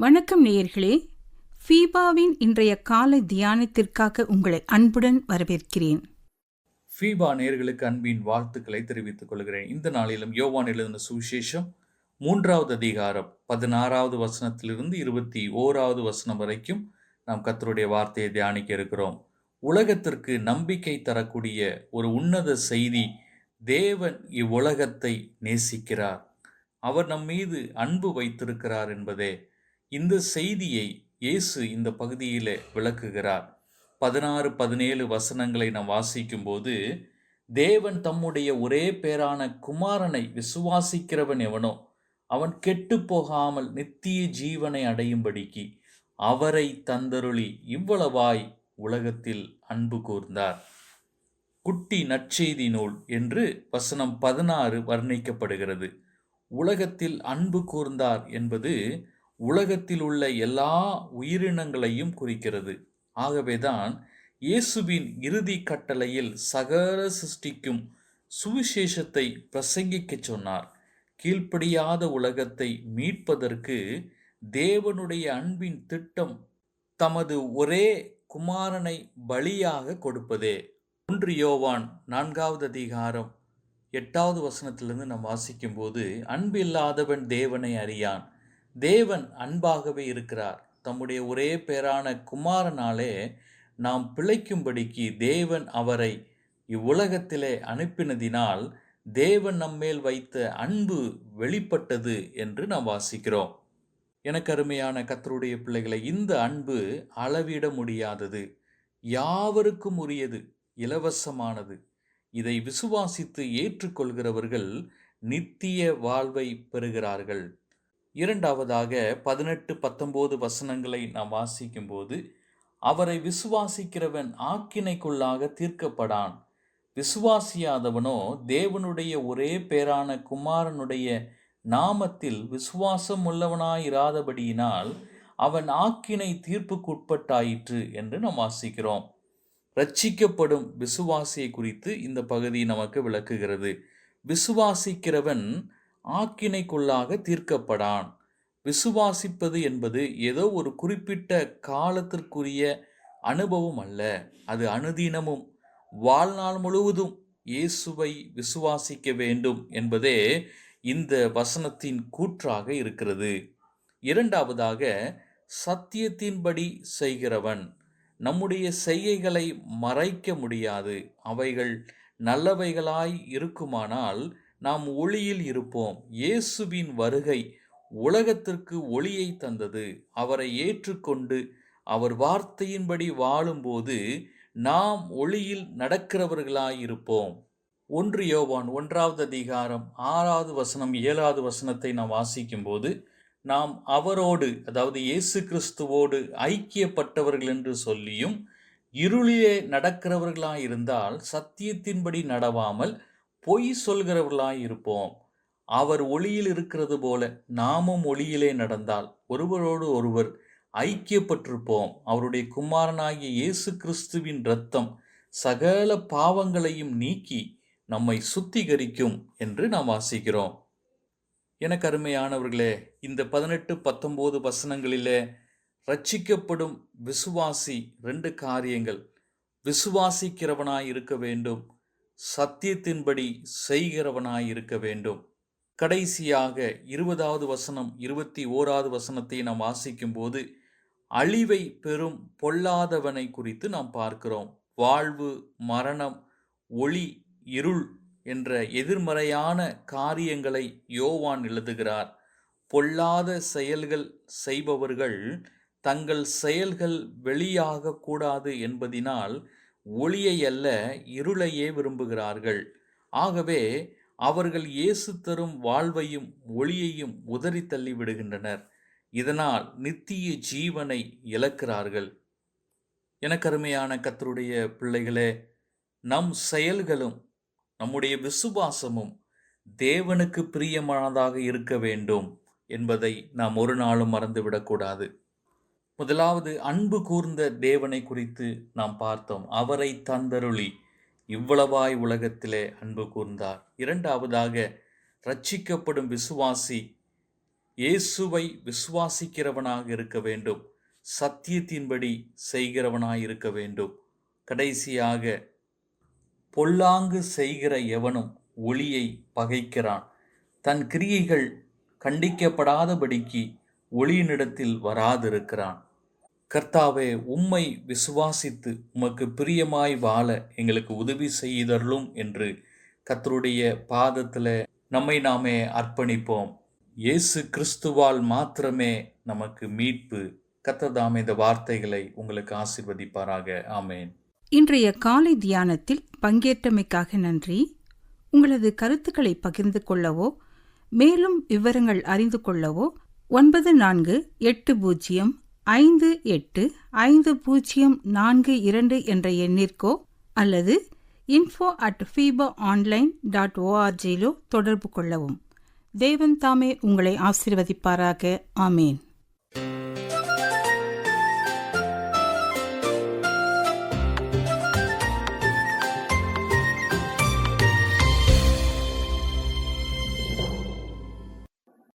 வணக்கம் நேயர்களே, ஃபீபாவின் இன்றைய காலை தியானத்திற்காக உங்களை அன்புடன் வரவேற்கிறேன். ஃபீபா நேயர்களுக்கு அன்பின் வாழ்த்துக்களை தெரிவித்துக் கொள்கிறேன். இந்த நாளிலும் யோவான் எழுதின சுவிசேஷம் 3வது அதிகாரம் 16வது வசனத்திலிருந்து 21வது வசனம் வரைக்கும் நாம் கர்த்தருடைய வார்த்தையை தியானிக்க இருக்கிறோம். உலகத்திற்கு நம்பிக்கை தரக்கூடிய ஒரு உன்னத செய்தி, தேவன் இவ்வுலகத்தை நேசிக்கிறார், அவர் நம் மீது அன்பு வைத்திருக்கிறார் என்பதே. இந்த செய்தியை இயேசு இந்த பகுதியிலே விளக்குகிறார். 16, 17 வசனங்களை நாம் வாசிக்கும்போது, தேவன் தம்முடைய ஒரே பேரான குமாரனை விசுவாசிக்கிறவன் எவனோ அவன் கெட்டு போகாமல் நித்திய ஜீவனை அடையும்படிக்கு அவரை தந்தருளி இவ்வளவாய் உலகத்தில் அன்பு கூர்ந்தார். குட்டி நற்செய்தி நூல் என்று வசனம் 16 வர்ணிக்கப்படுகிறது. உலகத்தில் அன்பு கூர்ந்தார் என்பது உலகத்தில் உள்ள எல்லா உயிரினங்களையும் குறிக்கிறது. ஆகவேதான் இயேசுவின் இறுதி கட்டளையில் சகல சிருஷ்டிக்கும் சுவிசேஷத்தை பிரசங்கிக்கச் சொன்னார். கீழ்ப்படியாத உலகத்தை மீட்பதற்கு தேவனுடைய அன்பின் திட்டம் தமது ஒரே குமாரனை பலியாக கொடுப்பதே. 1 யோவான் 4வது அதிகாரம் 8வது வசனத்திலிருந்து நாம் வாசிக்கும்போது, அன்பில்லாதவன் தேவனை அறியான், தேவன் அன்பாகவே இருக்கிறார், தம்முடைய ஒரே பேரான குமாரனாலே நாம் பிழைக்கும்படிக்கு தேவன் அவரை இவ்வுலகத்திலே அனுப்பினதினால் தேவன் நம்மேல் வைத்த அன்பு வெளிப்பட்டது என்று நாம் வாசிக்கிறோம். எனக்கு அருமையான கர்த்தருடைய பிள்ளைகளை, இந்த அன்பு அளவிட முடியாதது, யாவருக்கும் உரியது, இலவசமானது. இதை விசுவாசித்து ஏற்றுக்கொள்கிறவர்கள் நித்திய வாழ்வை பெறுகிறார்கள். இரண்டாவதாக 18, 19 வசனங்களை நாம் வாசிக்கும்போது, அவரை விசுவாசிக்கிறவன் ஆக்கினைக்குள்ளாக தீர்க்கப்படான், விசுவாசியாதவனோ தேவனுடைய ஒரே பேரான குமாரனுடைய நாமத்தில் விசுவாசம் உள்ளவனாயிராதபடியினால் அவன் ஆக்கினை தீர்ப்புக்குட்பட்டாயிற்று என்று நாம் வாசிக்கிறோம். ரட்சிக்கப்படும் விசுவாசியை குறித்து இந்த பகுதி நமக்கு விளக்குகிறது. விசுவாசிக்கிறவன் ஆக்கினைக்குள்ளாக தீர்க்கப்படான். விசுவாசிப்பது என்பது ஏதோ ஒரு குறிப்பிட்ட காலத்திற்குரிய அனுபவம் அல்ல, அது அனுதினமும் வாழ்நாள் முழுவதும் இயேசுவை விசுவாசிக்க வேண்டும் என்பதே இந்த வசனத்தின் கூற்றாக இருக்கிறது. இரண்டாவதாக, சத்தியத்தின்படி செய்கிறவன். நம்முடைய செய்கைகளை மறைக்க முடியாது. அவைகள் நல்லவைகளாய் இருக்குமானால் நாம் ஒளியில் இருப்போம். இயேசுவின் வருகை உலகத்திற்கு ஒளியை தந்தது. அவரை ஏற்றுக்கொண்டு அவர் வார்த்தையின்படி வாழும்போது நாம் ஒளியில் நடக்கிறவர்களாயிருப்போம். 1 யோவான் 1வது அதிகாரம் 6வது வசனம் 7வது வசனத்தை நாம் வாசிக்கும்போது, நாம் அவரோடு, அதாவது இயேசு கிறிஸ்துவோடு ஐக்கியப்பட்டவர்கள் என்று சொல்லியும் இருளிலே நடக்கிறவர்களாயிருந்தால் சத்தியத்தின்படி நடவாமல் பொய் சொல்கிறவர்களாயிருப்போம். அவர் ஒளியில் இருக்கிறது போல நாமும் ஒளியிலே நடந்தால் ஒருவரோடு ஒருவர் ஐக்கியப்பட்டிருப்போம். அவருடைய குமாரனாகிய இயேசு கிறிஸ்துவின் இரத்தம் சகல பாவங்களையும் நீக்கி நம்மை சுத்திகரிக்கும் என்று நாம் வாசிக்கிறோம். எனக்கு அருமையானவர்களே, இந்த 18, 19 வசனங்களிலே ரட்சிக்கப்படும் விசுவாசி 2 காரியங்கள்: விசுவாசிக்கிறவனாய் இருக்க வேண்டும், சத்தியத்தின்படி செய்கிறவனாய் இருக்க வேண்டும். கடைசியாக 20வது வசனம் 21வது வசனத்தை நாம் வாசிக்கும்போது, அழிவை பெறும் பொல்லாதவனை குறித்து நாம் பார்க்கிறோம். வாழ்வு, மரணம், ஒளி, இருள் என்ற எதிர்மறையான காரியங்களை யோவான் எழுதுகிறார். பொல்லாத செயல்கள் செய்பவர்கள் தங்கள் செயல்கள் வெளியாக கூடாது என்பதினால் ஒளியை அல்ல, இருளையே விரும்புகிறார்கள். ஆகவே அவர்கள் இயேசு தரும் வாழ்வையும் ஒளியையும் உதறி தள்ளி விடுகின்றனர். இதனால் நித்திய ஜீவனை இழக்கிறார்கள். எனக்கு அருமையான கர்த்தருடைய பிள்ளைகளே, நம் செயல்களும் நம்முடைய விசுவாசமும் தேவனுக்கு பிரியமானதாக இருக்க வேண்டும் என்பதை நாம் ஒரு நாளும் மறந்துவிடக்கூடாது. முதலாவது, அன்பு கூர்ந்த தேவனை குறித்து நாம் பார்த்தோம். அவரை தந்தருளி இவ்வளவாய் உலகத்திலே அன்பு கூர்ந்தார். இரண்டாவதாக, ரட்சிக்கப்படும் விசுவாசி இயேசுவை விசுவாசிக்கிறவனாக இருக்க வேண்டும். சத்தியத்தின்படி செய்கிறவனாய் இருக்க வேண்டும். கடைசியாக, பொல்லாங்கு செய்கிற எவனும் ஒளியை பகைக்கிறான். தன் கிரியைகள் கண்டிக்கப்படாதபடிக்கு ஒளியினிடத்தில் வராதிருக்கிறான். கர்த்தாவே, உம்மை விசுவாசித்து உமக்கு பிரியமாய் வாழ எங்களுக்கு உதவி செய்தருளும் என்று கர்த்தருடைய பாதத்தில் நம்மை நாமே அர்ப்பணிப்போம். இயேசு கிறிஸ்துவால் மாத்திரமே நமக்கு மீட்பு. கர்த்தர் தாமே இந்த வார்த்தைகளை உங்களுக்கு ஆசீர்வதிப்பாராக. ஆமேன். இன்றைய காலை தியானத்தில் பங்கேற்றமைக்காக நன்றி. உங்களது கருத்துக்களை பகிர்ந்து கொள்ளவோ மேலும் விவரங்கள் அறிந்து கொள்ளவோ 94585042 என்ற எண்ணிற்கோ அல்லது info@fibaonline.org தொடர்பு கொள்ளவும். தேவன் தாமே உங்களை ஆசீர்வதிப்பாராக. ஆமேன்.